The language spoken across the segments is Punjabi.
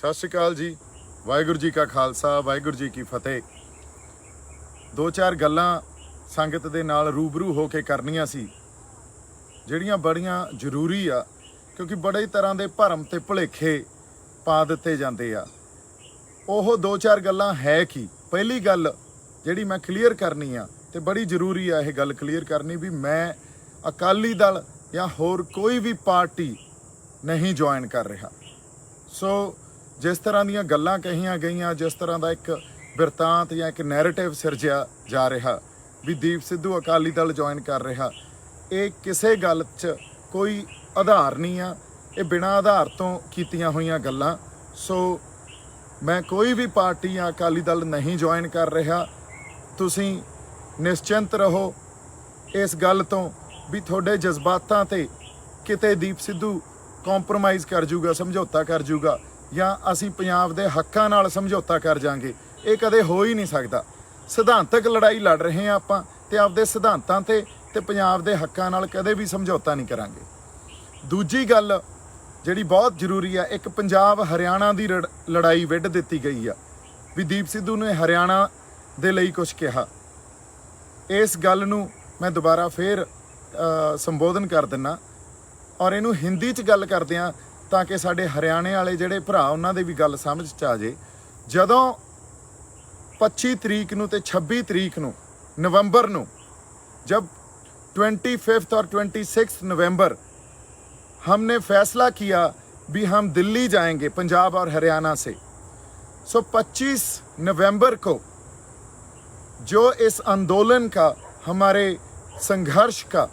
सत श्री अकाल जी। वाहिगुरू जी का खालसा वाहिगुरू जी की फतेह। दो चार गल्लां संगत दे नाल रूबरू हो के करनियां सी ਜਿਹੜੀਆਂ बड़ियां ਜ਼ਰੂਰੀ आ, क्योंकि बड़े तरह के भरम ते भुलेखे पा दिते जाते आ। ਉਹ दो चार गल्लां है कि पहली गल ਜਿਹੜੀ मैं क्लीयर करनी आ ते बड़ी जरूरी आ, यह गल क्लीयर करनी भी मैं अकाली दल या होर कोई भी पार्टी नहीं ज्वाइन कर रहा। सो जिस तरह दीयां गल्लां कहियां गईयां, जिस तरह का एक बिरतांत या एक नैरेटिव सिरजिया जा रहा भी दीप सिद्धू अकाली दल ज्वाइन कर रहा, ये किसी गल च कोई आधार नहीं आ, ये बिना आधार तो कीतियां होईयां गल्लां। सो मैं कोई भी पार्टी या अकाली दल नहीं ज्वाइन कर रहा। तुसीं निश्चिंत रहो इस गल तो भी थोड़े जज्बातां ते किते दीप सिद्धू कॉम्प्रोमाइज़ कर जूगा, समझौता कर जूगा या असीं पंजाब दे हक्कां नाल समझौता कर जांगे, ये कदे हो ही नहीं सकदा। सिद्धांतक लड़ाई लड़ रहे हैं आपां ते आपदे सिद्धांतां ते पंजाब दे हक्कां नाल कदे भी समझौता नहीं करांगे। दूजी गल जिहड़ी बहुत जरूरी है, एक पंजाब हरियाणा की लड़ाई विढ़ दित्ती गई है भी दीप सिद्धू ने हरियाणा दे लई कुछ कहा। इस गल नूं मैं दोबारा फिर संबोधन कर दिना और इनू हिंदी च गल करदे हां ताकि साडे हरियाणे वाले जिहड़े भरा उन्हां दे भी गल समझ च आ जाए। जदों 25 तरीक नूं ते 26 तरीक नूं नवंबर नूं, जब 25 और 26 नवंबर हमने फैसला किया भी हम दिल्ली जाएंगे पंजाब और हरियाणा से, सो 25 नवंबर को जो इस आंदोलन का, हमारे संघर्ष का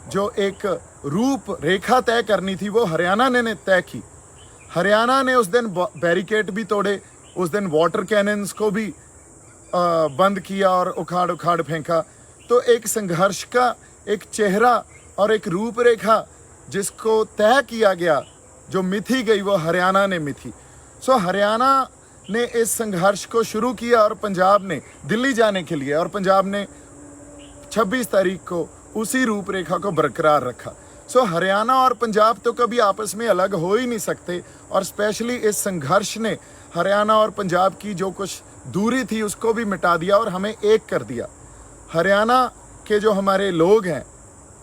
जो एक रूप रेखा तय करनी थी वो हरियाणा ने तय की। हरियाणा ने उस दिन बैरिकेड भी तोड़े, उस दिन वाटर कैनन्स को भी बंद किया और उखाड़ उखाड़ फेंका। तो एक संघर्ष का एक चेहरा और एक रूपरेखा जिसको तय किया गया, जो मिथी गई, वो हरियाणा ने मिथी। सो हरियाणा ने इस संघर्ष को शुरू किया और पंजाब ने दिल्ली जाने के लिए, और पंजाब ने 26 तारीख को उसी रूपरेखा को बरकरार रखा। सो हरियाणा और पंजाब तो कभी आपस में अलग हो ही नहीं सकते, और स्पेशली इस संघर्ष ने हरियाणा और पंजाब की जो कुछ दूरी थी उसको भी मिटा दिया और हमें एक कर दिया। हरियाणा के जो हमारे लोग हैं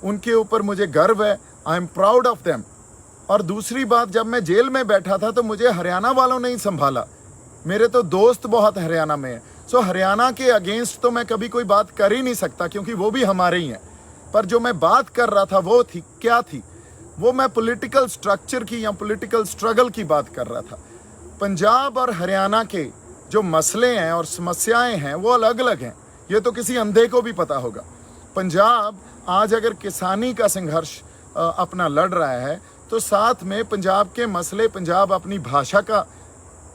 उनके ऊपर मुझे गर्व है, I am proud of them. और दूसरी बात, जब मैं जेल में बैठा था तो मुझे हरियाणा वालों ने ही संभाला, मेरे तो दोस्त बहुत हरियाणा में हैं। सो हरियाणा के अगेंस्ट तो मैं कभी कोई बात कर ही नहीं सकता क्योंकि वो भी हमारे ही हैं। पर जो मैं बात कर रहा था वो थी क्या थी, वो मैं पॉलिटिकल स्ट्रक्चर की या पॉलिटिकल स्ट्रगल की बात कर रहा था। पंजाब और हरियाणा के जो मसले हैं और समस्याएं हैं वो अलग अलग हैं, ये तो किसी अंधे को भी पता होगा। पंजाब आज अगर किसानी का संघर्ष अपना लड़ रहा है तो साथ में पंजाब के मसले, पंजाब अपनी भाषा का,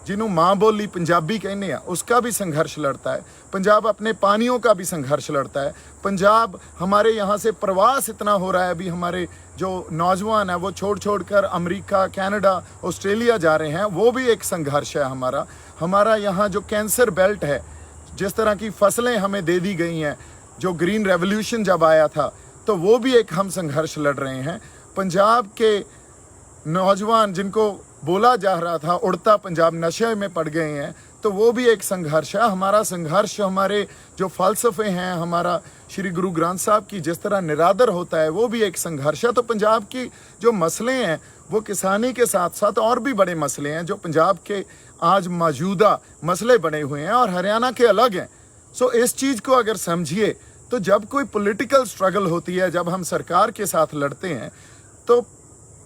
जिन्हों माँ बोली पंजाबी कहने हैं, उसका भी संघर्ष लड़ता है। पंजाब अपने पानियों का भी संघर्ष लड़ता है। पंजाब, हमारे यहाँ से प्रवास इतना हो रहा है, अभी हमारे जो नौजवान हैं वो छोड़ छोड़ कर अमेरिका, कनाडा, ऑस्ट्रेलिया जा रहे हैं, वो भी एक संघर्ष है हमारा। हमारा यहाँ जो कैंसर बेल्ट है, जिस तरह की फसलें हमें दे दी गई हैं, जो ग्रीन रेवोल्यूशन जब आया था तो वो भी एक हम संघर्ष लड़ रहे हैं। पंजाब के नौजवान जिनको बोला जा रहा था उड़ता पंजाब नशे में पड़ गए हैं, तो वो भी एक संघर्ष है। हमारा संघर्ष, हमारे जो फ़लसफ़े हैं, हमारा श्री गुरु ग्रंथ साहब की जिस तरह निरादर होता है वो भी एक संघर्ष है। तो पंजाब की जो मसले हैं वो किसानी के साथ साथ और भी बड़े मसले हैं जो पंजाब के आज मौजूदा मसले बने हुए हैं और हरियाणा के अलग हैं। सो इस चीज़ को अगर समझिए तो जब कोई पॉलिटिकल स्ट्रगल होती है, जब हम सरकार के साथ लड़ते हैं, तो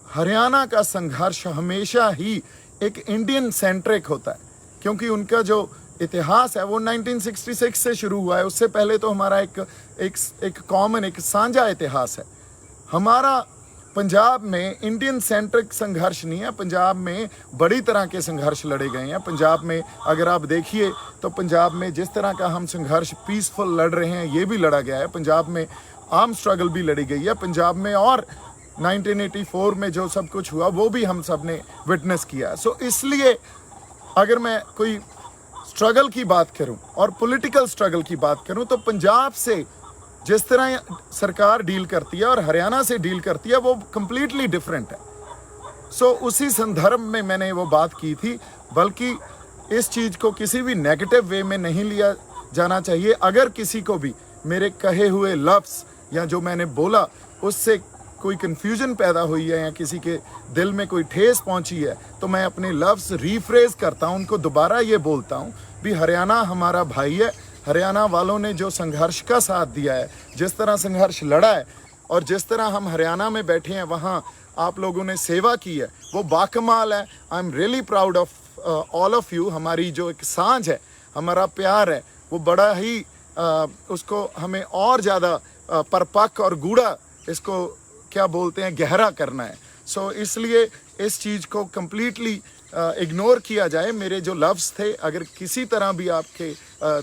हरियाणा का संघर्ष हमेशा ही एक इंडियन सेंट्रिक होता है क्योंकि उनका जो इतिहास है वो 1966 से शुरू हुआ है। उससे पहले तो हमारा एक कॉमन, एक साझा इतिहास है। हमारा पंजाब में इंडियन सेंट्रिक संघर्ष नहीं है, पंजाब में बड़ी तरह के संघर्ष लड़े गए हैं। पंजाब में अगर आप देखिए तो पंजाब में जिस तरह का हम संघर्ष पीसफुल लड़ रहे हैं ये भी लड़ा गया है। पंजाब में आर्म स्ट्रगल भी लड़ी गई है पंजाब में, और 1984 में जो सब कुछ हुआ वो भी हम सब ने विटनेस किया है। सो इसलिए अगर मैं कोई स्ट्रगल की बात करूं और पॉलिटिकल स्ट्रगल की बात करूं तो पंजाब से जिस तरह सरकार डील करती है और हरियाणा से डील करती है वो कंप्लीटली डिफरेंट है। सो उसी संदर्भ में मैंने वो बात की थी, बल्कि इस चीज़ को किसी भी नेगेटिव वे में नहीं लिया जाना चाहिए। अगर किसी को भी मेरे कहे हुए लफ्ज़ या जो मैंने बोला उससे कोई कन्फ्यूजन पैदा हुई है या किसी के दिल में कोई ठेस पहुंची है, तो मैं अपने लफ्ज़ रीफ्रेज करता हूं, उनको दोबारा ये बोलता हूं भी हरियाणा हमारा भाई है। हरियाणा वालों ने जो संघर्ष का साथ दिया है, जिस तरह संघर्ष लड़ा है और जिस तरह हम हरियाणा में बैठे हैं वहाँ आप लोगों ने सेवा की है, वो बाकमाल है। आई am really proud of all of you. हमारी जो एक सांझ है, हमारा प्यार है, वो बड़ा ही उसको हमें और ज़्यादा परपक्व और गूढ़ा, इसको क्या बोलते हैं, गहरा करना है। सो इसलिए इस चीज़ को कम्प्लीटली इग्नोर किया जाए। मेरे जो लफ्ज़ थे, अगर किसी तरह भी आपके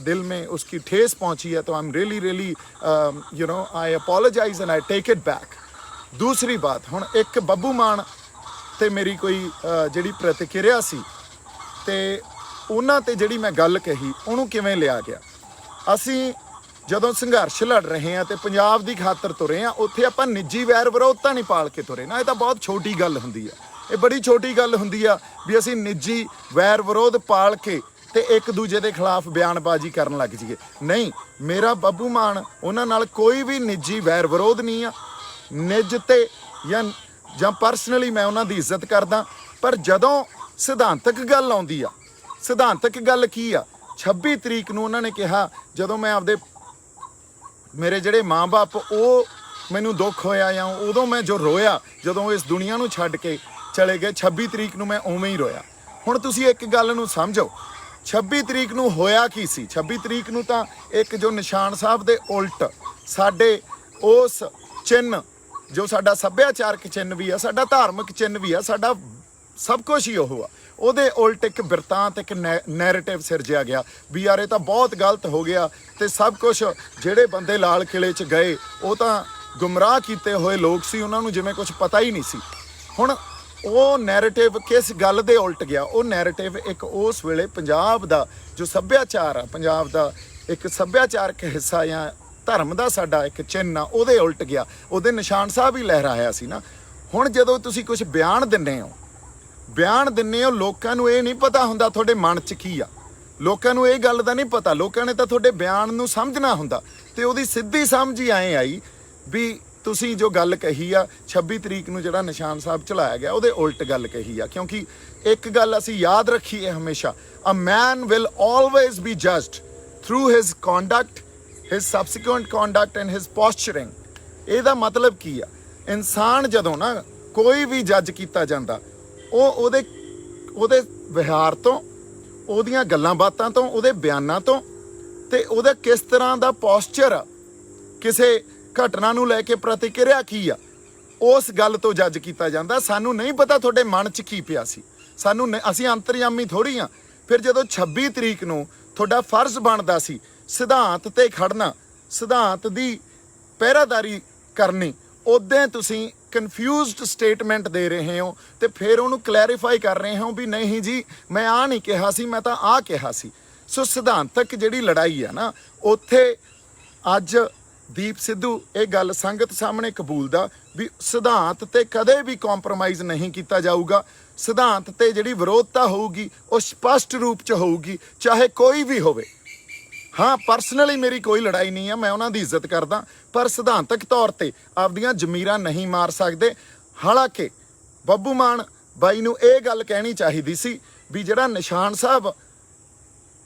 दिल में उसकी ठेस पहुंची है तो I am really you know I apologize and I take it back. दूसरी बात, हुण एक ਬੱਬੂ ਮਾਨ ਤੇ ਮੇਰੀ ਕੋਈ ਜਿਹੜੀ ਪ੍ਰਤੀਕਿਰਿਆ ਸੀ ਤੇ ਉਹਨਾਂ ਤੇ ਜਿਹੜੀ ਮੈਂ ਗੱਲ ਕਹੀ ਉਹਨੂੰ ਕਿਵੇਂ ਲਿਆ ਗਿਆ। ਅਸੀਂ ਜਦੋਂ ਸੰਘਰਸ਼ ਲੜ ਰਹੇ ਹਾਂ ਤੇ ਪੰਜਾਬ ਦੀ ਖਾਤਰ ਤੁਰੇ ਹਾਂ, ਉੱਥੇ ਆਪਾਂ ਨਿੱਜੀ ਵੈਰ ਵਿਰੋਧਤਾ ਨਹੀਂ ਪਾਲ ਕੇ ਤੁਰੇ ਨਾ। ਇਹ ਤਾਂ ਬਹੁਤ ਛੋਟੀ ਗੱਲ ਹੁੰਦੀ ਆ, ਇਹ ਬੜੀ ਛੋਟੀ ਗੱਲ ਹੁੰਦੀ ਆ ਵੀ ਅਸੀਂ ਨਿੱਜੀ ਵੈਰ ਵਿਰੋਧ ਪਾਲ ਕੇ ਤੇ ਇੱਕ ਦੂਜੇ ਦੇ ਖਿਲਾਫ ਬਿਆਨਬਾਜ਼ੀ ਕਰਨ ਲੱਗ ਜਾਈਏ। ਨਹੀਂ, ਮੇਰਾ ਬੱਬੂ ਮਾਨ ਉਹਨਾਂ ਨਾਲ ਕੋਈ ਵੀ ਨਿੱਜੀ ਵੈਰ ਵਿਰੋਧ ਨਹੀਂ ਆ। ਨਿੱਜ ਤੇ ਜਾਂ ਪਰਸਨਲੀ ਮੈਂ ਉਹਨਾਂ ਦੀ ਇੱਜ਼ਤ ਕਰਦਾ, ਪਰ ਜਦੋਂ ਸਿਧਾਂਤਕ ਗੱਲ ਆਉਂਦੀ ਆ, ਸਿਧਾਂਤਕ ਗੱਲ ਕੀ ਆ, 26 ਤਰੀਕ ਨੂੰ ਉਹਨਾਂ ਨੇ ਕਿਹਾ, ਜਦੋਂ ਮੈਂ ਆਪਦੇ ਮੇਰੇ ਜਿਹੜੇ ਮਾਂ-ਬਾਪ ਉਹ ਮੈਨੂੰ ਦੁੱਖ ਹੋਇਆ ਜਾਂ ਉਦੋਂ ਮੈਂ ਜੋ ਰੋਇਆ ਜਦੋਂ ਇਸ ਦੁਨੀਆ ਨੂੰ ਛੱਡ ਕੇ ਚਲੇ ਗਏ, 26 ਤਰੀਕ ਨੂੰ ਮੈਂ ਉਵੇਂ ਹੀ ਰੋਇਆ। ਹੁਣ ਤੁਸੀਂ ਇੱਕ ਗੱਲ ਨੂੰ ਸਮਝੋ, 26 ਤਰੀਕ ਨੂੰ ਹੋਇਆ ਕੀ ਸੀ। 26 ਤਰੀਕ ਨੂੰ ਤਾਂ ਇੱਕ ਜੋ ਨਿਸ਼ਾਨ ਸਾਹਿਬ ਦੇ ਉਲਟ ਸਾਡੇ ਉਸ ਚਿੰਨ੍ਹ, ਜੋ ਸਾਡਾ ਸੱਭਿਆਚਾਰਕ ਚਿੰਨ੍ਹ ਵੀ ਆ, ਸਾਡਾ ਧਾਰਮਿਕ ਚਿੰਨ੍ਹ ਵੀ ਆ, ਸਾਡਾ ਸਭ ਕੁਛ ਹੀ ਉਹ ਆ, ਉਹਦੇ ਉਲਟ ਇੱਕ ਬਿਰਤਾਂਤ, ਇੱਕ ਨੈਰੇਟਿਵ ਸਿਰਜਿਆ ਗਿਆ ਵੀ ਯਾਰ ਇਹ ਤਾਂ ਬਹੁਤ ਗਲਤ ਹੋ ਗਿਆ ਤੇ ਸਭ ਕੁਛ ਜਿਹੜੇ ਬੰਦੇ ਲਾਲ ਕਿਲੇ 'ਚ ਗਏ ਉਹ ਤਾਂ ਗੁੰਮਰਾਹ ਕੀਤੇ ਹੋਏ ਲੋਕ ਸੀ, ਉਹਨਾਂ ਨੂੰ ਜਿਵੇਂ ਕੁਛ ਪਤਾ ਹੀ ਨਹੀਂ ਸੀ। ਹੁਣ ਉਹ ਨੈਰੇਟਿਵ ਕਿਸ ਗੱਲ ਦੇ ਉਲਟ ਗਿਆ? ਉਹ ਨੈਰੇਟਿਵ ਇੱਕ ਉਸ ਵੇਲੇ ਪੰਜਾਬ ਦਾ ਜੋ ਸੱਭਿਆਚਾਰ ਆ, ਪੰਜਾਬ ਦਾ ਇੱਕ ਸੱਭਿਆਚਾਰਕ ਹਿੱਸਾ ਜਾਂ ਧਰਮ ਦਾ ਸਾਡਾ ਇੱਕ ਚਿੰਨ੍ਹ ਆ, ਉਹਦੇ ਉਲਟ ਗਿਆ। ਉਹਦੇ ਨਿਸ਼ਾਨ ਸਾਹਿਬ ਹੀ ਲਹਿਰਾਇਆ ਸੀ ਨਾ। ਹੁਣ ਜਦੋਂ ਤੁਸੀਂ ਕੁਝ ਬਿਆਨ ਦਿੰਦੇ ਹੋ, ਲੋਕਾਂ ਨੂੰ ਇਹ ਨਹੀਂ ਪਤਾ ਹੁੰਦਾ ਤੁਹਾਡੇ ਮਨ 'ਚ ਕੀ ਆ, ਲੋਕਾਂ ਨੂੰ ਇਹ ਗੱਲ ਦਾ ਨਹੀਂ ਪਤਾ। ਲੋਕਾਂ ਨੇ ਤਾਂ ਤੁਹਾਡੇ ਬਿਆਨ ਨੂੰ ਸਮਝਣਾ ਹੁੰਦਾ, ਤੇ ਉਹਦੀ ਸਿੱਧੀ ਸਮਝ ਹੀ ਐਂ ਆਈ ਵੀ ਤੁਸੀਂ ਜੋ ਗੱਲ ਕਹੀ ਆ 26 ਤਰੀਕ ਨੂੰ ਜਿਹੜਾ ਨਿਸ਼ਾਨ ਸਾਹਿਬ ਚਲਾਇਆ ਗਿਆ, ਉਹਦੇ ਉਲਟ ਗੱਲ ਕਹੀ ਆ। ਕਿਉਂਕਿ ਇੱਕ ਗੱਲ ਅਸੀਂ ਯਾਦ ਰੱਖੀਏ ਹਮੇਸ਼ਾ, a man will always be judged through his conduct, his subsequent conduct and his posturing. ਇਹਦਾ ਮਤਲਬ ਕੀ ਆ? ਇਨਸਾਨ ਜਦੋਂ ਨਾ ਕੋਈ ਵੀ ਜੱਜ ਕੀਤਾ ਜਾਂਦਾ, ਉਹ ਉਹਦੇ ਵਿਹਾਰ ਤੋਂ, ਉਹਦੀਆਂ ਗੱਲਾਂ ਬਾਤਾਂ ਤੋਂ, ਉਹਦੇ ਬਿਆਨਾਂ ਤੋਂ, ਤੇ ਉਹਦਾ ਕਿਸ ਤਰ੍ਹਾਂ ਦਾ ਪੋਸਚਰ ਆ, ਕਿਸੇ ਘਟਨਾ ਨੂੰ ਲੈ ਕੇ ਪ੍ਰਤੀਕਿਰਿਆ ਕੀ ਆ, ਉਸ ਗੱਲ ਤੋਂ ਜੱਜ ਕੀਤਾ ਜਾਂਦਾ। ਸਾਨੂੰ ਨਹੀਂ ਪਤਾ ਤੁਹਾਡੇ ਮਨ 'ਚ ਕੀ ਪਿਆ ਸੀ, ਅਸੀਂ ਅੰਤਰਯਾਮੀ ਥੋੜ੍ਹੀ ਆ। ਫਿਰ ਜਦੋਂ 26 ਤਰੀਕ ਨੂੰ ਤੁਹਾਡਾ ਫਰਜ਼ ਬਣਦਾ ਸੀ ਸਿਧਾਂਤ ਤੇ ਖੜਨਾ, ਸਿਧਾਂਤ ਦੀ ਪਹਿਰਾਦਾਰੀ ਕਰਨੀ, ਉਦੋਂ ਤੁਸੀਂ ਕਨਫਿਊਜ਼ਡ ਸਟੇਟਮੈਂਟ ਦੇ ਰਹੇ ਹੋ ਤੇ ਫਿਰ ਉਹਨੂੰ ਕਲੈਰੀਫਾਈ ਕਰ ਰਹੇ ਹੋ ਵੀ ਨਹੀਂ ਜੀ ਮੈਂ ਆਹ ਨਹੀਂ ਕਿਹਾ ਸੀ, ਮੈਂ ਤਾਂ ਆਹ ਕਿਹਾ ਸੀ। ਸੋ ਸਿਧਾਂਤਕ ਜਿਹੜੀ ਲੜਾਈ ਆ ਨਾ, ਉੱਥੇ ਅੱਜ ਦੀਪ ਸਿੱਧੂ ਇਹ ਗੱਲ ਸੰਗਤ ਸਾਹਮਣੇ ਕਬੂਲਦਾ ਵੀ ਸਿਧਾਂਤ ਤੇ ਕਦੇ ਵੀ ਕੰਪਰੋਮਾਈਜ਼ ਨਹੀਂ ਕੀਤਾ ਜਾਊਗਾ। ਸਿਧਾਂਤ ਤੇ ਜਿਹੜੀ ਵਿਰੋਧਤਾ ਹੋਊਗੀ ਉਹ ਸਪਸ਼ਟ ਰੂਪ 'ਚ ਹੋਊਗੀ, ਚਾਹੇ ਕੋਈ ਵੀ ਹੋਵੇ। ਹਾਂ, ਪਰਸਨਲੀ ਮੇਰੀ ਕੋਈ ਲੜਾਈ ਨਹੀਂ ਆ, ਮੈਂ ਉਹਨਾਂ ਦੀ ਇੱਜ਼ਤ ਕਰਦਾ, ਪਰ ਸਿਧਾਂਤਕ ਤੌਰ ਤੇ ਆਪਦੀਆਂ ਜ਼ਮੀਰਾਂ ਨਹੀਂ ਮਾਰ ਸਕਦੇ। ਹਾਲਾਂਕਿ ਬੱਬੂ ਮਾਨ ਬਾਈ ਨੂੰ ਇਹ ਗੱਲ ਕਹਿਣੀ ਚਾਹੀਦੀ ਸੀ ਵੀ ਜਿਹੜਾ ਨਿਸ਼ਾਨ ਸਾਹਿਬ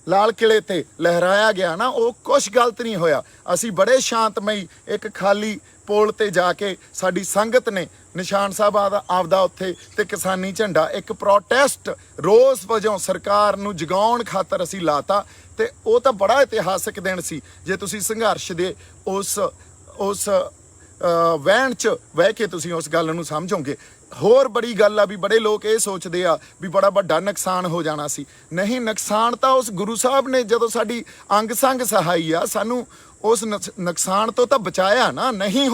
ਲਾਲ ਕਿਲੇ ਤੇ ਲਹਿਰਾਇਆ ਗਿਆ ਨਾ, ਉਹ ਕੁਛ ਗਲਤ ਨਹੀਂ ਹੋਇਆ। ਅਸੀਂ ਬੜੇ ਸ਼ਾਂਤਮਈ ਇੱਕ ਖਾਲੀ ਪੋਲ ਤੇ ਜਾ ਕੇ ਸਾਡੀ ਸੰਗਤ ਨੇ ਨਿਸ਼ਾਨ ਸਾਹਿਬ ਆਪਦਾ ਉੱਥੇ ਤੇ ਕਿਸਾਨੀ ਝੰਡਾ ਇੱਕ ਪ੍ਰੋਟੈਸਟ ਰੋਸ ਵਜੋਂ ਸਰਕਾਰ ਨੂੰ ਜਗਾਉਣ ਖਾਤਰ ਅਸੀਂ ਲਾਤਾ, ਤੇ ਉਹ ਤਾਂ ਬੜਾ ਇਤਿਹਾਸਕ ਦਿਨ ਸੀ ਜੇ ਤੁਸੀਂ ਸੰਘਰਸ਼ ਦੇ ਉਸ ਵਹਿਣ 'ਚ ਬਹਿ ਕੇ ਤੁਸੀਂ ਉਸ ਗੱਲ ਨੂੰ ਸਮਝੋਗੇ। ਹੋਰ ਬੜੀ ਗੱਲ ਆ ਵੀ ਬੜੇ ਲੋਕ ਇਹ ਸੋਚਦੇ ਆ ਵੀ ਬੜਾ ਵੱਡਾ ਨੁਕਸਾਨ ਹੋ ਜਾਣਾ ਸੀ। ਨਹੀਂ, ਨੁਕਸਾਨ ਤਾਂ ਉਸ ਗੁਰੂ ਸਾਹਿਬ ਨੇ ਜਦੋਂ ਸਾਡੀ ਅੰਗ ਸੰਗ ਸਹਾਈ ਆ, ਸਾਨੂੰ ਉਸ ਨੁਕਸਾਨ ਤੋਂ ਤਾਂ ਬਚਾਇਆ ਨਾ। ਨਹੀਂ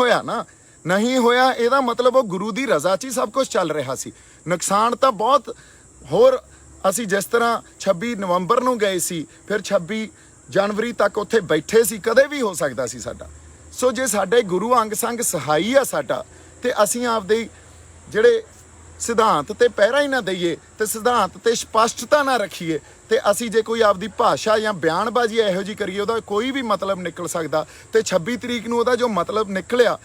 ਹੋਇਆ ਇਹਦਾ ਮਤਲਬ ਉਹ ਗੁਰੂ ਦੀ ਰਜ਼ਾ 'ਚ ਹੀ ਸਭ ਕੁਝ ਚੱਲ ਰਿਹਾ ਸੀ। ਨੁਕਸਾਨ ਤਾਂ ਬਹੁਤ ਹੋਰ, ਅਸੀਂ ਜਿਸ ਤਰ੍ਹਾਂ 26 ਨਵੰਬਰ ਨੂੰ ਗਏ ਸੀ, ਫਿਰ 26 ਜਨਵਰੀ ਤੱਕ ਉੱਥੇ ਬੈਠੇ ਸੀ, ਕਦੇ ਵੀ ਹੋ ਸਕਦਾ ਸੀ ਸਾਡਾ। ਸੋ ਜੇ ਸਾਡੇ ਗੁਰੂ ਅੰਗ ਸੰਗ ਸਹਾਈ ਆ ਸਾਡਾ, ਤੇ ਅਸੀਂ ਆਪਦੇ ਜਿਹੜੇ ਸਿਧਾਂਤ ਤੇ ਪਹਿਰਾ ਹੀ ਨਾ ਦਈਏ ਤੇ ਸਿਧਾਂਤ ਤੇ ਸਪਸ਼ਟਤਾ ਨਾ ਰੱਖੀਏ ਤੇ ਅਸੀਂ ਜੇ ਕੋਈ ਆਪਦੀ ਭਾਸ਼ਾ ਜਾਂ ਬਿਆਨਬਾਜ਼ੀ ਇਹੋ ਜਿਹੀ ਕਰੀਏ ਉਹਦਾ ਕੋਈ ਵੀ ਮਤਲਬ ਨਿਕਲ ਸਕਦਾ। ਤੇ 26 ਤਰੀਕ ਨੂੰ ਉਹਦਾ ਜੋ ਮਤਲਬ ਨਿਕਲਿਆ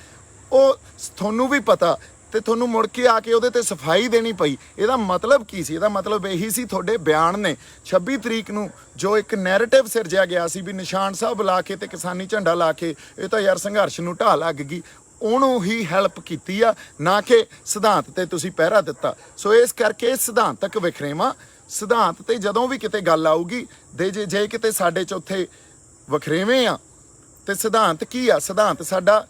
ਉਹ ਤੁਹਾਨੂੰ ਵੀ ਪਤਾ ਤੇ ਤੁਹਾਨੂੰ ਮੁੜ ਕੇ ਆ ਕੇ ਉਹਦੇ ਤੇ ਸਫਾਈ ਦੇਣੀ ਪਈ। ਇਹਦਾ ਮਤਲਬ ਕੀ ਸੀ? ਇਹਦਾ ਮਤਲਬ ਇਹੀ ਸੀ ਤੁਹਾਡੇ ਬਿਆਨ ਨੇ 26 ਤਰੀਕ ਨੂੰ ਜੋ ਇੱਕ ਨੈਰੇਟਿਵ ਸਿਰਜਿਆ ਗਿਆ ਸੀ ਵੀ ਨਿਸ਼ਾਨ ਸਾਹਿਬ ਲਾ ਕੇ ਤੇ ਕਿਸਾਨੀ ਝੰਡਾ ਲਾ ਕੇ ਇਹ ਤਾਂ ਯਾਰ ਸੰਘਰਸ਼ ਨੂੰ ਢਾਹ ਲੱਗ ਗਈ, ਉਹਨੂੰ ਹੀ ਹੈਲਪ ਕੀਤੀ ਆ, ਨਾ ਕਿ ਸਿਧਾਂਤ ਤੇ ਤੁਸੀਂ ਪਹਿਰਾ ਦਿੱਤਾ। ਸੋ ਇਸ ਕਰਕੇ ਸਿਧਾਂਤਕ ਵਖਰੇਵਾਂ, ਸਿਧਾਂਤ ਤੇ ਜਦੋਂ ਵੀ ਕਿਤੇ ਗੱਲ ਆਊਗੀ ਜੇ ਕਿਤੇ ਸਾਡੇ 'ਚ ਉੱਥੇ ਵਖਰੇਵੇਂ ਆ ਤੇ ਸਿਧਾਂਤ ਕੀ ਆ? ਸਿਧਾਂਤ ਸਾਡਾ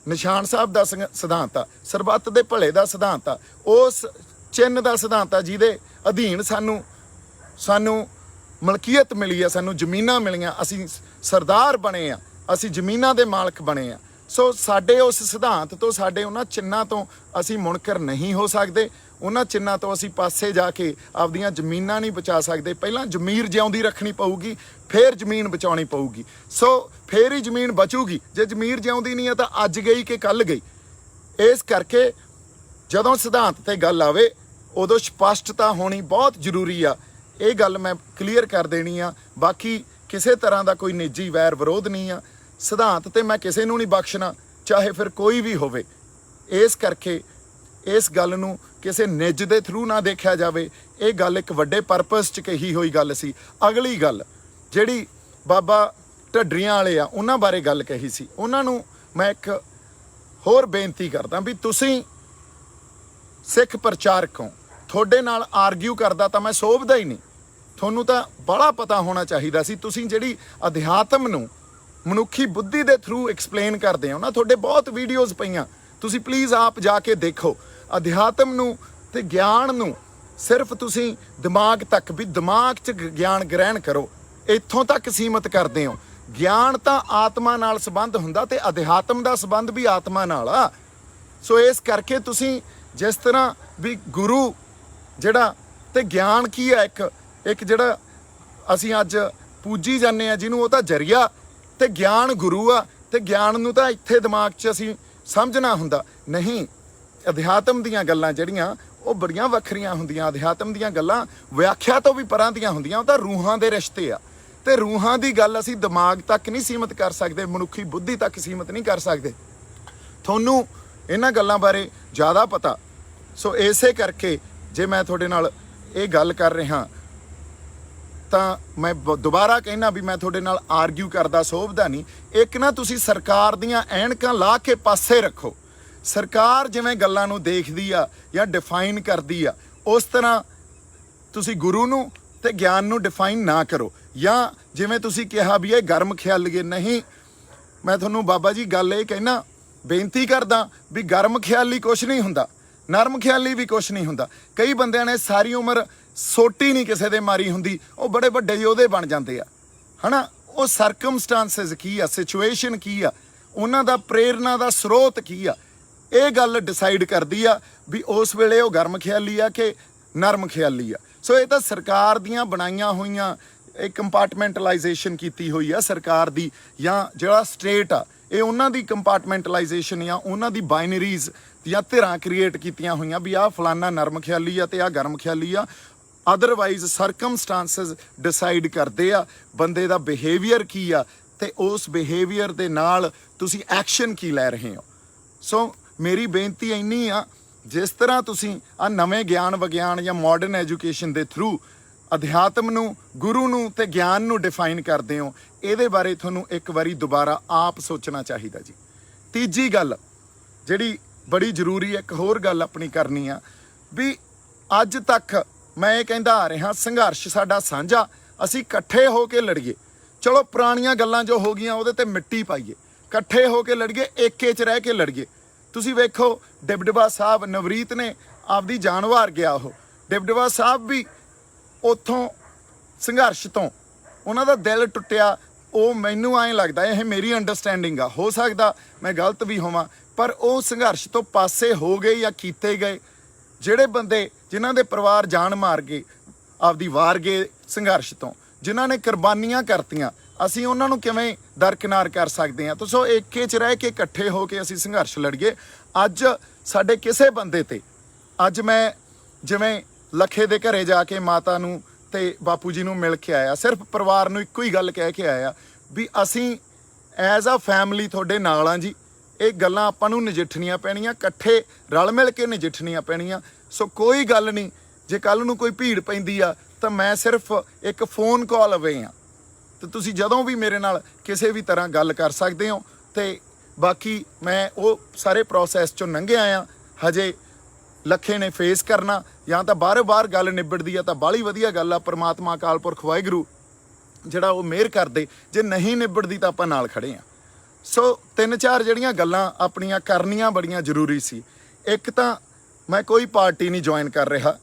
ਨਿਸ਼ਾਨ ਸਾਹਿਬ ਦਾ ਸਿਧਾਂਤ ਆ, ਸਰਬੱਤ ਦੇ ਭਲੇ ਦਾ ਸਿਧਾਂਤ ਆ, ਉਸ ਚਿੰਨ੍ਹ ਦਾ ਸਿਧਾਂਤ ਆ ਜਿਹਦੇ ਅਧੀਨ ਸਾਨੂੰ ਮਲਕੀਅਤ ਮਿਲੀ ਆ, ਸਾਨੂੰ ਜ਼ਮੀਨਾਂ ਮਿਲੀਆਂ, ਅਸੀਂ ਸਰਦਾਰ ਬਣੇ ਆ, ਅਸੀਂ ਜ਼ਮੀਨਾਂ ਦੇ ਮਾਲਕ ਬਣੇ ਆ। ਸੋ ਸਾਡੇ ਉਸ ਸਿਧਾਂਤ ਤੋਂ, ਸਾਡੇ ਉਹਨਾਂ ਚਿੰਨ੍ਹਾਂ ਤੋਂ ਅਸੀਂ ਮੁਨਕਰ ਨਹੀਂ ਹੋ ਸਕਦੇ। ਉਹਨਾਂ ਚਿੰਨ੍ਹਾਂ ਤੋਂ ਅਸੀਂ ਪਾਸੇ ਜਾ ਕੇ ਆਪਦੀਆਂ ਜ਼ਮੀਨਾਂ ਨਹੀਂ ਬਚਾ ਸਕਦੇ। ਪਹਿਲਾਂ ਜ਼ਮੀਰ ਜਿਉਂਦੀ ਰੱਖਣੀ ਪਊਗੀ, ਫਿਰ ਜ਼ਮੀਨ ਬਚਾਉਣੀ ਪਊਗੀ। ਸੋ ਫਿਰ ਹੀ ਜ਼ਮੀਨ ਬਚੂਗੀ। ਜੇ ਜ਼ਮੀਰ ਜਿਉਂਦੀ ਨਹੀਂ ਹੈ ਤਾਂ ਅੱਜ ਗਈ ਕਿ ਕੱਲ੍ਹ ਗਈ। ਇਸ ਕਰਕੇ ਜਦੋਂ ਸਿਧਾਂਤ ਤੇ ਗੱਲ ਆਵੇ ਉਦੋਂ ਸਪਸ਼ਟਤਾ ਹੋਣੀ ਬਹੁਤ ਜ਼ਰੂਰੀ ਆ। ਇਹ ਗੱਲ ਮੈਂ ਕਲੀਅਰ ਕਰ ਦੇਣੀ ਆ। ਬਾਕੀ ਕਿਸੇ ਤਰ੍ਹਾਂ ਦਾ ਕੋਈ ਨਿੱਜੀ ਵੈਰ ਵਿਰੋਧ ਨਹੀਂ ਆ। ਸਿਧਾਂਤ ਤੇ ਮੈਂ ਕਿਸੇ ਨੂੰ ਨਹੀਂ ਬਖਸ਼ਣਾ, ਚਾਹੇ ਫਿਰ ਕੋਈ ਵੀ ਹੋਵੇ। ਇਸ ਕਰਕੇ ਇਸ ਗੱਲ ਨੂੰ ਕਿਸੇ ਨਿੱਜ ਦੇ ਥਰੂ ਨਾ ਦੇਖਿਆ ਜਾਵੇ। ਇਹ ਗੱਲ ਇੱਕ ਵੱਡੇ ਪਰਪਸ 'ਚ ਕਹੀ ਹੋਈ ਗੱਲ ਸੀ। ਅਗਲੀ ਗੱਲ ਜਿਹੜੀ ਬਾਬਾ ਢੱਡਰੀਆਂ ਵਾਲੇ ਆ ਉਹਨਾਂ ਬਾਰੇ ਗੱਲ ਕਹੀ ਸੀ, ਉਹਨਾਂ ਨੂੰ ਮੈਂ ਇੱਕ ਹੋਰ ਬੇਨਤੀ ਕਰਦਾ ਵੀ ਤੁਸੀਂ ਸਿੱਖ ਪ੍ਰਚਾਰਕ ਹੋ, ਤੁਹਾਡੇ ਨਾਲ ਆਰਗਿਊ ਕਰਦਾ ਤਾਂ ਮੈਂ ਸੋਭਦਾ ਹੀ ਨਹੀਂ। ਤੁਹਾਨੂੰ ਤਾਂ ਬੜਾ ਪਤਾ ਹੋਣਾ ਚਾਹੀਦਾ ਸੀ। ਤੁਸੀਂ ਜਿਹੜੀ ਅਧਿਆਤਮ ਨੂੰ ਮਨੁੱਖੀ ਬੁੱਧੀ ਦੇ ਥਰੂ ਐਕਸਪਲੇਨ ਕਰਦੇ ਹੋ ਨਾ, ਤੁਹਾਡੇ ਬਹੁਤ ਵੀਡੀਓਜ਼ ਪਈਆਂ, ਤੁਸੀਂ ਪਲੀਜ਼ ਆਪ ਜਾ ਕੇ ਦੇਖੋ। ਅਧਿਆਤਮ ਨੂੰ ਤੇ ਗਿਆਨ ਨੂੰ ਸਿਰਫ ਤੁਸੀਂ ਦਿਮਾਗ ਤੱਕ, ਵੀ ਦਿਮਾਗ 'ਚ ਗਿਆਨ ਗ੍ਰਹਿਣ ਕਰੋ, ਇੱਥੋਂ ਤੱਕ ਸੀਮਤ ਕਰਦੇ ਹੋ। ਗਿਆਨ ਤਾਂ ਆਤਮਾ ਨਾਲ ਸੰਬੰਧ ਹੁੰਦਾ ਤੇ ਅਧਿਆਤਮ ਦਾ ਸੰਬੰਧ ਵੀ ਆਤਮਾ ਨਾਲ ਆ। ਸੋ ਇਸ ਕਰਕੇ ਤੁਸੀਂ ਜਿਸ ਤਰ੍ਹਾਂ ਵੀ ਗੁਰੂ ਜਿਹੜਾ ਤੇ ਗਿਆਨ ਕੀ ਆ, ਇੱਕ ਜਿਹੜਾ ਅਸੀਂ ਅੱਜ ਪੂਜੀ ਜਾਂਦੇ ਆ ਜਿਹਨੂੰ, ਉਹ ਤਾਂ ਜ਼ਰੀਆ ਤੇ ਗਿਆਨ ਗੁਰੂ ਆ। ਤੇ ਗਿਆਨ ਨੂੰ ਤਾਂ ਇੱਥੇ ਦਿਮਾਗ 'ਚ ਅਸੀਂ ਸਮਝਣਾ ਹੁੰਦਾ ਨਹੀਂ। ਅਧਿਆਤਮ ਦੀਆਂ ਗੱਲਾਂ ਜਿਹੜੀਆਂ ਉਹ ਬੜੀਆਂ ਵੱਖਰੀਆਂ ਹੁੰਦੀਆਂ। ਅਧਿਆਤਮ ਦੀਆਂ ਗੱਲਾਂ ਵਿਆਖਿਆ ਤੋਂ ਵੀ ਪਰਾਂ ਦੀਆਂ ਹੁੰਦੀਆਂ। ਉਹ ਤਾਂ ਰੂਹਾਂ ਦੇ ਰਿਸ਼ਤੇ ਆ ਤੇ ਰੂਹਾਂ ਦੀ ਗੱਲ ਅਸੀਂ ਦਿਮਾਗ ਤੱਕ ਨਹੀਂ ਸੀਮਤ ਕਰ ਸਕਦੇ, ਮਨੁੱਖੀ ਬੁੱਧੀ ਤੱਕ ਸੀਮਤ ਨਹੀਂ ਕਰ ਸਕਦੇ। ਤੁਹਾਨੂੰ ਇਹਨਾਂ ਗੱਲਾਂ ਬਾਰੇ ਜ਼ਿਆਦਾ ਪਤਾ। ਸੋ ਇਸੇ ਕਰਕੇ ਜੇ ਮੈਂ ਤੁਹਾਡੇ ਨਾਲ ਇਹ ਗੱਲ ਕਰ ਰਿਹਾ ਤਾਂ ਮੈਂ ਦੁਬਾਰਾ ਕਹਿਣਾ ਵੀ ਮੈਂ ਤੁਹਾਡੇ ਨਾਲ ਆਰਗਿਊ ਕਰਦਾ ਸੋਭਦਾ ਨਹੀਂ। ਇੱਕ ਨਾ ਤੁਸੀਂ ਸਰਕਾਰ ਦੀਆਂ ਐਨਕਾਂ ਲਾ ਕੇ ਪਾਸੇ ਰੱਖੋ। ਸਰਕਾਰ ਜਿਵੇਂ ਗੱਲਾਂ ਨੂੰ ਦੇਖਦੀ ਆ ਜਾਂ ਡਿਫਾਈਨ ਕਰਦੀ ਆ, ਉਸ ਤਰ੍ਹਾਂ ਤੁਸੀਂ ਗੁਰੂ ਨੂੰ ਤੇ ਗਿਆਨ ਨੂੰ ਡਿਫਾਈਨ ਨਾ ਕਰੋ। ਜਾਂ ਜਿਵੇਂ ਤੁਸੀਂ ਕਿਹਾ ਵੀ ਇਹ ਗਰਮ ਖਿਆਲੀਏ, ਨਹੀਂ, ਮੈਂ ਤੁਹਾਨੂੰ ਬਾਬਾ ਜੀ ਗੱਲ ਇਹ ਕਹਿਣਾ, ਬੇਨਤੀ ਕਰਦਾ ਵੀ ਗਰਮ ਖਿਆਲੀ ਕੁਛ ਨਹੀਂ ਹੁੰਦਾ, ਨਰਮ ਖਿਆਲੀ ਵੀ ਕੁਛ ਨਹੀਂ ਹੁੰਦਾ। ਕਈ ਬੰਦਿਆਂ ਨੇ ਸਾਰੀ ਉਮਰ ਸੋਟੀ ਨਹੀਂ ਕਿਸੇ ਦੇ ਮਾਰੀ ਹੁੰਦੀ, ਉਹ ਬੜੇ ਵੱਡੇ ਯੋਧੇ ਬਣ ਜਾਂਦੇ ਆ, ਹਨਾ। ਉਹ ਸਰਕਮਸਟੈਂਸਸ ਕੀ ਆ, ਸਿਚੁਏਸ਼ਨ ਕੀ ਆ, ਉਹਨਾਂ ਦਾ ਪ੍ਰੇਰਨਾ ਦਾ ਸਰੋਤ ਕੀ ਆ, ਇਹ ਗੱਲ ਡਿਸਾਈਡ ਕਰਦੀ ਆ ਵੀ ਉਸ ਵੇਲੇ ਉਹ ਗਰਮ ਖਿਆਲੀ ਆ ਕਿ ਨਰਮ ਖਿਆਲੀ ਆ। ਸੋ ਇਹ ਤਾਂ ਸਰਕਾਰ ਦੀਆਂ ਬਣਾਈਆਂ ਹੋਈਆਂ, ਇਹ ਕੰਪਾਰਟਮੈਂਟਲਾਈਜੇਸ਼ਨ ਕੀਤੀ ਹੋਈ ਆ ਸਰਕਾਰ ਦੀ, ਜਾਂ ਜਿਹੜਾ ਸਟੇਟ ਆ ਇਹ ਉਹਨਾਂ ਦੀ ਕੰਪਾਰਟਮੈਂਟਲਾਈਜੇਸ਼ਨ ਜਾਂ ਉਹਨਾਂ ਦੀ ਬਾਈਨਰੀਜ਼ ਜਾਂ ਧਿਰਾਂ ਕ੍ਰੀਏਟ ਕੀਤੀਆਂ ਹੋਈਆਂ ਵੀ ਆਹ ਫਲਾਨਾ ਨਰਮ ਖਿਆਲੀ ਆ ਤੇ ਆਹ ਗਰਮ ਖਿਆਲੀ ਆ। ਅਦਰਵਾਈਜ਼ ਸਰਕਮਸਟੈਂਸਸ ਡਿਸਾਈਡ ਕਰਦੇ ਆ ਬੰਦੇ ਦਾ ਬਿਹੇਵੀਅਰ ਕੀ ਆ ਤੇ ਉਸ ਬਿਹੇਵੀਅਰ ਦੇ ਨਾਲ ਤੁਸੀਂ ਐਕਸ਼ਨ ਕੀ ਲੈ ਰਹੇ ਹੋ। ਸੋ ਮੇਰੀ ਬੇਨਤੀ ਇੰਨੀ ਆ, ਜਿਸ ਤਰ੍ਹਾਂ ਤੁਸੀਂ ਆ ਨਵੇਂ ਗਿਆਨ ਵਿਗਿਆਨ ਜਾਂ ਮਾਡਰਨ ਐਜੂਕੇਸ਼ਨ ਦੇ ਥਰੂ ਅਧਿਆਤਮ ਨੂੰ, ਗੁਰੂ ਨੂੰ ਤੇ ਗਿਆਨ ਨੂੰ ਡਿਫਾਈਨ ਕਰਦੇ ਹੋ, ਇਹਦੇ ਬਾਰੇ ਤੁਹਾਨੂੰ ਇੱਕ ਵਾਰੀ ਦੁਬਾਰਾ ਆਪ ਸੋਚਣਾ ਚਾਹੀਦਾ ਜੀ। ਤੀਜੀ ਗੱਲ ਜਿਹੜੀ ਬੜੀ ਜ਼ਰੂਰੀ ਹੈ, ਇੱਕ ਹੋਰ ਗੱਲ ਆਪਣੀ ਕਰਨੀ ਆ ਵੀ ਅੱਜ ਤੱਕ ਮੈਂ ਇਹ ਕਹਿੰਦਾ ਆ ਰਿਹਾ, ਸੰਘਰਸ਼ ਸਾਡਾ ਸਾਂਝਾ, ਅਸੀਂ ਇਕੱਠੇ ਹੋ ਕੇ ਲੜੀਏ। ਚਲੋ ਪੁਰਾਣੀਆਂ ਗੱਲਾਂ ਜੋ ਹੋ ਗਈਆਂ ਉਹਦੇ ਤੇ ਮਿੱਟੀ ਪਾਈਏ, ਇਕੱਠੇ ਹੋ ਕੇ ਲੜੀਏ, ਏਕੇ 'ਚ ਰਹਿ ਕੇ ਲੜੀਏ। ਤੁਸੀਂ ਵੇਖੋ ਡਿਬਡਬਾ ਸਾਹਿਬ, ਨਵਰੀਤ ਨੇ ਆਪਦੀ ਜਾਨ ਵਾਰ ਗਿਆ, ਉਹ ਡਿਬਡਬਾ ਸਾਹਿਬ ਵੀ ਉੱਥੋਂ ਸੰਘਰਸ਼ ਤੋਂ ਉਹਨਾਂ ਦਾ ਦਿਲ ਟੁੱਟਿਆ। ਉਹ ਮੈਨੂੰ ਐਂ ਲੱਗਦਾ, ਇਹ ਮੇਰੀ ਅੰਡਰਸਟੈਂਡਿੰਗ ਆ, ਹੋ ਸਕਦਾ ਮੈਂ ਗਲਤ ਵੀ ਹੋਵਾਂ, ਪਰ ਉਹ ਸੰਘਰਸ਼ ਤੋਂ ਪਾਸੇ ਹੋ ਗਏ ਜਾਂ ਕੀਤੇ ਗਏ। ਜਿਹੜੇ ਬੰਦੇ ਜਿਨ੍ਹਾਂ ਦੇ ਪਰਿਵਾਰ ਜਾਨ ਮਾਰ ਗਏ, ਆਪਦੀ ਵਾਰ ਗਏ ਸੰਘਰਸ਼ ਤੋਂ, ਜਿਨ੍ਹਾਂ ਨੇ ਕੁਰਬਾਨੀਆਂ ਕਰਤੀਆਂ, ਅਸੀਂ ਉਹਨਾਂ ਨੂੰ ਕਿਵੇਂ ਦਰਕਿਨਾਰ ਕਰ ਸਕਦੇ ਹਾਂ। ਤਾਂ ਸੋ ਏਕੇ 'ਚ ਰਹਿ ਕੇ ਇਕੱਠੇ ਹੋ ਕੇ ਅਸੀਂ ਸੰਘਰਸ਼ ਲੜੀਏ। ਅੱਜ ਸਾਡੇ ਕਿਸੇ ਬੰਦੇ ਤੇ ਅੱਜ ਮੈਂ ਜਿਵੇਂ ਲੱਖੇ ਦੇ ਘਰੇ ਜਾ ਕੇ ਮਾਤਾ ਨੂੰ ਤੇ ਬਾਪੂ ਜੀ ਨੂੰ ਮਿਲ ਕੇ ਆਇਆ, ਸਿਰਫ ਪਰਿਵਾਰ ਨੂੰ ਇੱਕੋ ਹੀ ਗੱਲ ਕਹਿ ਕੇ ਆਇਆ ਵੀ ਅਸੀਂ ਐਜ਼ ਆ ਫੈਮਿਲੀ ਤੁਹਾਡੇ ਨਾਲ ਆ ਜੀ। ਇਹ ਗੱਲਾਂ ਆਪਾਂ ਨੂੰ ਨਜਿੱਠਣੀਆਂ ਪੈਣੀਆਂ, ਇਕੱਠੇ ਰਲ ਮਿਲ ਕੇ ਨਜਿੱਠਣੀਆਂ ਪੈਣੀਆਂ। ਸੋ ਕੋਈ ਗੱਲ ਨਹੀਂ, ਜੇ ਕੱਲ ਨੂੰ ਕੋਈ ਭੀੜ ਪੈਂਦੀ ਆ ਤਾਂ ਮੈਂ ਸਿਰਫ ਇੱਕ ਫੋਨ ਕਾਲ ਅਵੇ ਆ, ਤੇ ਤੁਸੀਂ ਜਦੋਂ ਵੀ ਮੇਰੇ ਨਾਲ ਕਿਸੇ ਵੀ ਤਰ੍ਹਾਂ ਗੱਲ ਕਰ ਸਕਦੇ ਹੋ। ਤੇ ਬਾਕੀ ਮੈਂ ਉਹ ਸਾਰੇ ਪ੍ਰੋਸੈਸ ਚੋਂ ਲੰਘਿਆ ਆ। ਹਜੇ ਲੱਖੇ ਨੇ ਫੇਸ ਕਰਨਾ, ਜਾਂ ਤਾਂ ਬਾਰ-ਬਾਰ ਗੱਲ ਨਿਬੜਦੀ ਆ ਤਾਂ ਬਾਹਲੀ ਵਧੀਆ ਗੱਲ ਆ। ਪਰਮਾਤਮਾ ਅਕਾਲ ਪੁਰਖ ਵਾਹਿਗੁਰੂ ਜਿਹੜਾ ਉਹ ਮਿਹਰ ਕਰਦੇ, ਜੇ ਨਹੀਂ ਨਿਬੜਦੀ ਤਾਂ ਆਪਾਂ ਨਾਲ ਖੜੇ ਆ। ਸੋ 3-4 ਜਿਹੜੀਆਂ ਗੱਲਾਂ ਆਪਣੀਆਂ ਕਰਨੀਆਂ ਬੜੀਆਂ ਜ਼ਰੂਰੀ ਸੀ। ਇੱਕ ਤਾਂ ਮੈਂ ਕੋਈ ਪਾਰਟੀ ਨਹੀਂ ਜੁਆਇਨ ਕਰ ਰਿਹਾ,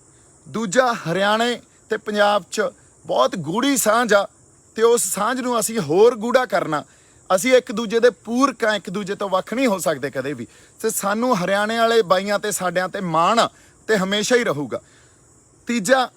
ਦੂਜਾ ਹਰਿਆਣੇ ਤੇ ਪੰਜਾਬ 'ਚ ਬਹੁਤ ਗੂੜੀ ਸਾਂਝ ਆ, ਤੇ ਉਸ ਸਾਂਝ ਨੂੰ ਅਸੀਂ ਹੋਰ ਗੂੜਾ ਕਰਨਾ। ਅਸੀਂ ਇੱਕ ਦੂਜੇ ਦੇ ਪੂਰਕ ਆ, ਇੱਕ ਦੂਜੇ ਤੋਂ ਵੱਖ ਨਹੀਂ ਹੋ ਸਕਦੇ ਕਦੇ ਵੀ। ਤੇ ਸਾਨੂੰ ਹਰਿਆਣੇ ਵਾਲੇ ਬਾਈਆਂ ਤੇ ਸਾਡਿਆਂ ਤੇ ਮਾਣ ਆ ਤੇ ਹਮੇਸ਼ਾ ਹੀ ਰਹੂਗਾ। ਤੀਜਾ,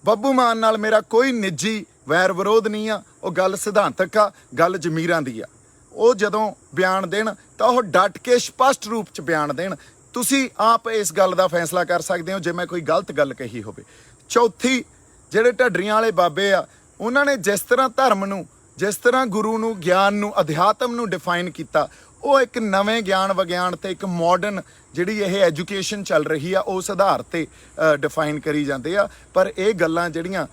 ਬੱਬੂ ਮਾਨ ਨਾਲ ਮੇਰਾ ਕੋਈ ਨਿੱਜੀ ਵੈਰ ਵਿਰੋਧ ਨਹੀਂ ਆ, ਉਹ ਗੱਲ ਸਿਧਾਂਤਕ ਆ, ਗੱਲ ਜ਼ਮੀਰਾਂ ਦੀ ਆ। ਉਹ ਜਦੋਂ ਬਿਆਨ ਦੇਣ ਤਾਂ ਉਹ ਡਟ ਕੇ ਸਪਸ਼ਟ ਰੂਪ 'ਚ ਬਿਆਨ ਦੇਣ। ਤੁਸੀਂ ਆਪ ਇਸ ਗੱਲ ਦਾ ਫੈਸਲਾ ਕਰ ਸਕਦੇ ਹੋ ਜੇ ਮੈਂ ਕੋਈ ਗਲਤ ਗੱਲ ਕਹੀ ਹੋਵੇ। ਚੌਥੀ, ਜਿਹੜੇ ਢੱਡਰੀਆਂ ਵਾਲੇ ਬਾਬੇ ਆ, ਉਹਨਾਂ ਨੇ ਜਿਸ ਤਰ੍ਹਾਂ ਧਰਮ ਨੂੰ, ਜਿਸ ਤਰ੍ਹਾਂ ਗੁਰੂ ਨੂੰ, ਗਿਆਨ ਨੂੰ, ਅਧਿਆਤਮ ਨੂੰ ਡਿਫਾਈਨ ਕੀਤਾ, ਉਹ ਇੱਕ ਨਵੇਂ ਗਿਆਨ ਵਿਗਿਆਨ ਤੇ ਇੱਕ ਮਾਡਰਨ ਜਿਹੜੀ ਇਹ ਐਜੂਕੇਸ਼ਨ ਚੱਲ ਰਹੀ ਆ ਉਸ ਆਧਾਰ ਤੇ ਡਿਫਾਈਨ ਕਰੀ ਜਾਂਦੇ ਆ। ਪਰ ਇਹ ਗੱਲਾਂ ਜਿਹੜੀਆਂ,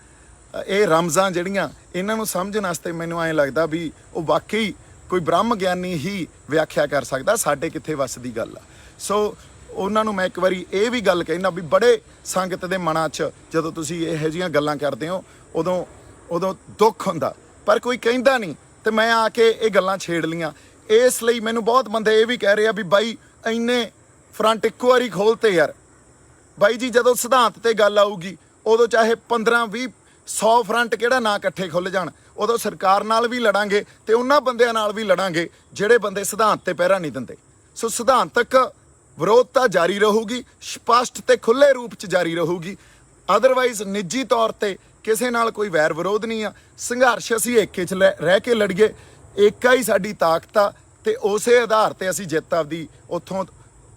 ਇਹ ਰਮਜ਼ਾਂ ਜਿਹੜੀਆਂ, ਇਹਨਾਂ ਨੂੰ ਸਮਝਣ ਵਾਸਤੇ ਮੈਨੂੰ ਐਂ ਲੱਗਦਾ ਵੀ ਉਹ ਵਾਕਈ ਕੋਈ ਬ੍ਰਹਮ ਗਿਆਨੀ ਹੀ ਵਿਆਖਿਆ ਕਰ ਸਕਦਾ, ਸਾਡੇ ਕਿੱਥੇ ਵੱਸ ਦੀ ਗੱਲ ਆ। ਸੋ ਉਹਨਾਂ ਨੂੰ ਮੈਂ ਇੱਕ ਵਾਰੀ ਇਹ ਵੀ ਗੱਲ ਕਹਿਣਾ ਵੀ ਬੜੇ ਸੰਗਤ ਦੇ ਮਨਾਂ 'ਚ ਜਦੋਂ ਤੁਸੀਂ ਇਹੋ ਜਿਹੀਆਂ ਗੱਲਾਂ ਕਰਦੇ ਹੋ ਉਦੋਂ ਦੁੱਖ ਹੁੰਦਾ, ਪਰ ਕੋਈ ਕਹਿੰਦਾ ਨਹੀਂ। ਤੇ ਮੈਂ ਆ ਕੇ ਇਹ ਗੱਲਾਂ ਛੇੜ ਲੀਆਂ। ਇਸ ਲਈ ਮੈਨੂੰ ਬਹੁਤ ਬੰਦੇ ਇਹ ਵੀ ਕਹਿ ਰਹੇ ਆ ਵੀ ਬਾਈ ਇੰਨੇ ਫਰੰਟ ਇੱਕੋ ਵਾਰੀ ਖੋਲ੍ਹਤੇ ਯਾਰ। ਬਾਈ ਜੀ, ਜਦੋਂ ਸਿਧਾਂਤ ਤੇ ਗੱਲ ਆਊਗੀ ਉਦੋਂ ਚਾਹੇ 15-20-100 ਫਰੰਟ ਕਿਹੜਾ ਨਾ ਇਕੱਠੇ ਖੁੱਲ੍ਹ ਜਾਣ, ਉਦੋਂ ਸਰਕਾਰ ਨਾਲ ਵੀ ਲੜਾਂਗੇ ਤੇ ਉਹਨਾਂ ਬੰਦਿਆਂ ਨਾਲ ਵੀ ਲੜਾਂਗੇ ਜਿਹੜੇ ਬੰਦੇ ਸਿਧਾਂਤ ਤੇ ਪਹਿਰਾ ਨਹੀਂ ਦਿੰਦੇ। ਸੋ ਸਿਧਾਂਤਕ ਵਿਰੋਧਤਾ ਜਾਰੀ ਰਹੂਗੀ, ਸਪਸ਼ਟ ਤੇ ਖੁੱਲ੍ਹੇ ਰੂਪ 'ਚ ਜਾਰੀ ਰਹੂਗੀ। ਅਦਰਵਾਈਜ਼ ਨਿੱਜੀ ਤੌਰ ਤੇ ਕਿਸੇ ਨਾਲ ਕੋਈ ਵੈਰ ਵਿਰੋਧ ਨਹੀਂ ਆ। ਸੰਘਰਸ਼ ਅਸੀਂ ਏਕੇ 'ਚ ਰਹਿ ਕੇ ਲੜੀਏ, ਏਕਾ ਹੀ ਸਾਡੀ ਤਾਕਤ ਆ, ਤੇ ਉਸੇ ਆਧਾਰ ਤੇ ਅਸੀਂ ਜਿੱਤ ਆਪਦੀ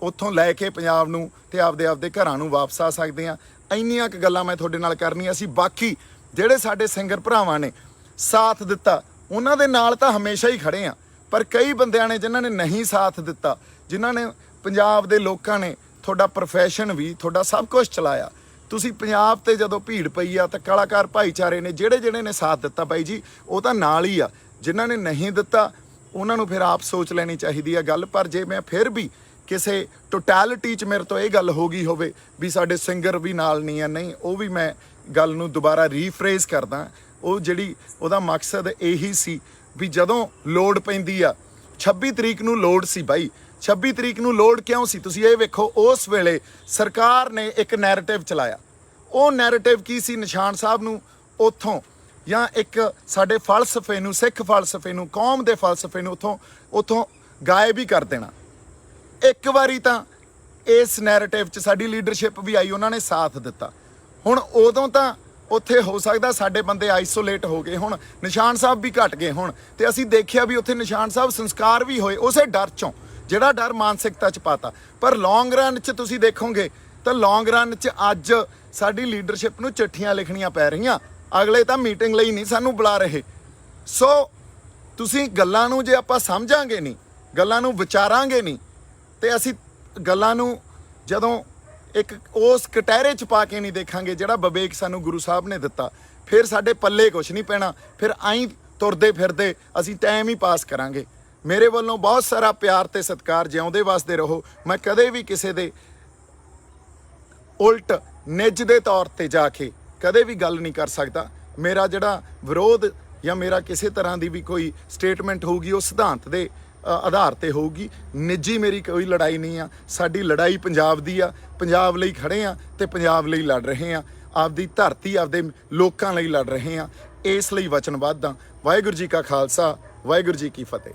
ਉੱਥੋਂ ਲੈ ਕੇ ਪੰਜਾਬ ਨੂੰ ਤੇ ਆਪਦੇ ਘਰਾਂ ਨੂੰ ਵਾਪਸ ਆ ਸਕਦੇ ਹਾਂ। ਇੰਨੀਆਂ ਕੁ ਗੱਲਾਂ ਮੈਂ ਤੁਹਾਡੇ ਨਾਲ ਕਰਨੀਆਂ ਸੀ। ਬਾਕੀ ਜਿਹੜੇ ਸਾਡੇ ਸਿੰਗਰ ਭਰਾਵਾਂ ਨੇ ਸਾਥ ਦਿੱਤਾ, ਉਹਨਾਂ ਦੇ ਨਾਲ ਤਾਂ ਹਮੇਸ਼ਾ ਹੀ ਖੜੇ ਆ। ਪਰ ਕਈ ਬੰਦਿਆਂ ਨੇ ਜਿਨ੍ਹਾਂ ਨੇ ਨਹੀਂ ਸਾਥ ਦਿੱਤਾ, ਜਿਨ੍ਹਾਂ ਨੇ, ਪੰਜਾਬ ਦੇ ਲੋਕਾਂ ਨੇ ਤੁਹਾਡਾ ਪ੍ਰੋਫੈਸ਼ਨ ਵੀ, ਤੁਹਾਡਾ ਸਭ ਕੁਝ ਚਲਾਇਆ। ਤੁਸੀਂ ਪੰਜਾਬ ਤੇ ਜਦੋਂ ਭੀੜ ਪਈ ਆ ਤਾਂ ਕਲਾਕਾਰ ਭਾਈਚਾਰੇ ਨੇ ਜਿਹੜੇ ਨੇ ਸਾਥ ਦਿੱਤਾ ਬਾਈ ਜੀ, ਉਹ ਤਾਂ ਨਾਲ ਹੀ ਆ। ਜਿਨ੍ਹਾਂ ਨੇ ਨਹੀਂ ਦਿੱਤਾ ਉਹਨਾਂ ਨੂੰ ਫਿਰ ਆਪ ਸੋਚ ਲੈਣੀ ਚਾਹੀਦੀ ਆ ਗੱਲ। ਪਰ ਜੇ ਮੈਂ ਫਿਰ ਵੀ ਕਿਸੇ ਟੋਟੈਲਿਟੀ 'ਚ ਮੇਰੇ ਤੋਂ ਇਹ ਗੱਲ ਹੋ ਗਈ ਹੋਵੇ ਵੀ ਸਾਡੇ ਸਿੰਗਰ ਵੀ ਨਾਲ ਨਹੀਂ ਆ, ਨਹੀਂ, ਉਹ ਵੀ ਮੈਂ ਗੱਲ ਨੂੰ ਦੁਬਾਰਾ ਰੀਫਰੇਜ਼ ਕਰਦਾ। ਉਹ ਜਿਹੜੀ ਉਹਦਾ ਮਕਸਦ ਇਹੀ ਸੀ ਵੀ ਜਦੋਂ ਲੋੜ ਪੈਂਦੀ ਆ, 26 ਤਰੀਕ ਨੂੰ ਲੋੜ ਸੀ ਬਾਈ, 26 ਤਰੀਕ ਨੂੰ ਲੋੜ ਕਿਉਂ ਸੀ ਤੁਸੀਂ ਇਹ ਵੇਖੋ। ਉਸ ਵੇਲੇ ਸਰਕਾਰ ਨੇ ਇੱਕ ਨੈਰੇਟਿਵ ਚਲਾਇਆ। ਉਹ ਨੈਰੇਟਿਵ ਕੀ ਸੀ? ਨਿਸ਼ਾਨ ਸਾਹਿਬ ਨੂੰ ਉੱਥੋਂ, ਜਾਂ ਇੱਕ ਸਾਡੇ ਫਲਸਫੇ ਨੂੰ, ਸਿੱਖ ਫਲਸਫੇ ਨੂੰ, ਕੌਮ ਦੇ ਫਲਸਫੇ ਨੂੰ ਉੱਥੋਂ ਗਾਇਬ ਹੀ ਕਰ ਦੇਣਾ। ਇੱਕ ਵਾਰੀ ਤਾਂ ਇਸ ਨੈਰੇਟਿਵ 'ਚ ਸਾਡੀ ਲੀਡਰਸ਼ਿਪ ਵੀ ਆਈ, ਉਹਨਾਂ ਨੇ ਸਾਥ ਦਿੱਤਾ। ਹੁਣ ਉਦੋਂ ਤਾਂ ਉੱਥੇ ਹੋ ਸਕਦਾ ਸਾਡੇ ਬੰਦੇ ਆਈਸੋਲੇਟ ਹੋ ਗਏ ਹੁਣ, ਨਿਸ਼ਾਨ ਸਾਹਿਬ ਵੀ ਘਟ ਗਏ ਹੁਣ, ਤੇ ਅਸੀਂ ਦੇਖਿਆ ਵੀ ਉੱਥੇ ਨਿਸ਼ਾਨ ਸਾਹਿਬ ਸੰਸਕਾਰ ਵੀ ਹੋਏ ਉਸੇ ਡਰ 'ਚੋਂ, ਜਿਹੜਾ ਡਰ ਮਾਨਸਿਕਤਾ 'ਚ ਪਾਤਾ। ਪਰ ਲੌਂਗ ਰਨ 'ਚ ਤੁਸੀਂ ਦੇਖੋਗੇ ਤਾਂ ਲੌਂਗ ਰਨ 'ਚ ਅੱਜ ਸਾਡੀ ਲੀਡਰਸ਼ਿਪ ਨੂੰ ਚਿੱਠੀਆਂ ਲਿਖਣੀਆਂ ਪੈ ਰਹੀਆਂ, ਅਗਲੇ ਤਾਂ ਮੀਟਿੰਗ ਲਈ ਨਹੀਂ ਸਾਨੂੰ ਬੁਲਾ ਰਹੇ। ਸੋ ਤੁਸੀਂ ਗੱਲਾਂ ਨੂੰ ਜੇ ਆਪਾਂ ਸਮਝਾਂਗੇ ਨਹੀਂ, ਗੱਲਾਂ ਨੂੰ ਵਿਚਾਰਾਂਗੇ ਨਹੀਂ, ਤੇ ਅਸੀਂ ਗੱਲਾਂ ਨੂੰ ਜਦੋਂ ਇੱਕ ਉਸ ਕਟਹਿਰੇ 'ਚ ਪਾ ਕੇ ਨਹੀਂ ਦੇਖਾਂਗੇ ਜਿਹੜਾ ਵਿਵੇਕ ਸਾਨੂੰ ਗੁਰੂ ਸਾਹਿਬ ਨੇ ਦਿੱਤਾ, ਫਿਰ ਸਾਡੇ ਪੱਲੇ ਕੁਛ ਨਹੀਂ ਪੈਣਾ। ਫਿਰ ਆਈਂ ਤੁਰਦੇ ਫਿਰਦੇ ਅਸੀਂ ਟਾਈਮ ਹੀ ਪਾਸ ਕਰਾਂਗੇ। ਮੇਰੇ ਵੱਲੋਂ ਬਹੁਤ ਸਾਰਾ ਪਿਆਰ ਤੇ ਸਤਿਕਾਰ, ਜਿਉਂਦੇ ਵਸਦੇ ਰਹੋ। ਮੈਂ ਕਦੇ ਵੀ ਕਿਸੇ ਦੇ ਉਲਟ ਨਿੱਜ ਦੇ ਤੌਰ ਤੇ ਜਾ ਕੇ ਕਦੇ ਵੀ ਗੱਲ ਨਹੀਂ ਕਰ ਸਕਦਾ। ਮੇਰਾ ਜਿਹੜਾ ਵਿਰੋਧ ਜਾਂ ਮੇਰਾ ਕਿਸੇ ਤਰ੍ਹਾਂ ਦੀ ਵੀ ਕੋਈ ਸਟੇਟਮੈਂਟ ਹੋਊਗੀ ਉਹ ਸਿਧਾਂਤ ਦੇ ਆਧਾਰ ਤੇ ਹੋਊਗੀ। ਨਿੱਜੀ ਮੇਰੀ ਕੋਈ ਲੜਾਈ ਨਹੀਂ ਆ। ਸਾਡੀ ਲੜਾਈ ਪੰਜਾਬ ਦੀ ਆ, ਪੰਜਾਬ ਲਈ ਖੜੇ ਆ ਤੇ ਪੰਜਾਬ ਲਈ ਲੜ ਰਹੇ ਆ, ਆਪਦੀ ਧਰਤੀ, ਆਪਦੇ ਲੋਕਾਂ ਲਈ ਲੜ ਰਹੇ ਆ। ਇਸ ਲਈ ਵਚਨਬੱਧ ਆ। ਵਾਹਿਗੁਰੂ ਜੀ ਕਾ ਖਾਲਸਾ, ਵਾਹਿਗੁਰੂ ਜੀ ਕੀ ਫਤਿਹ।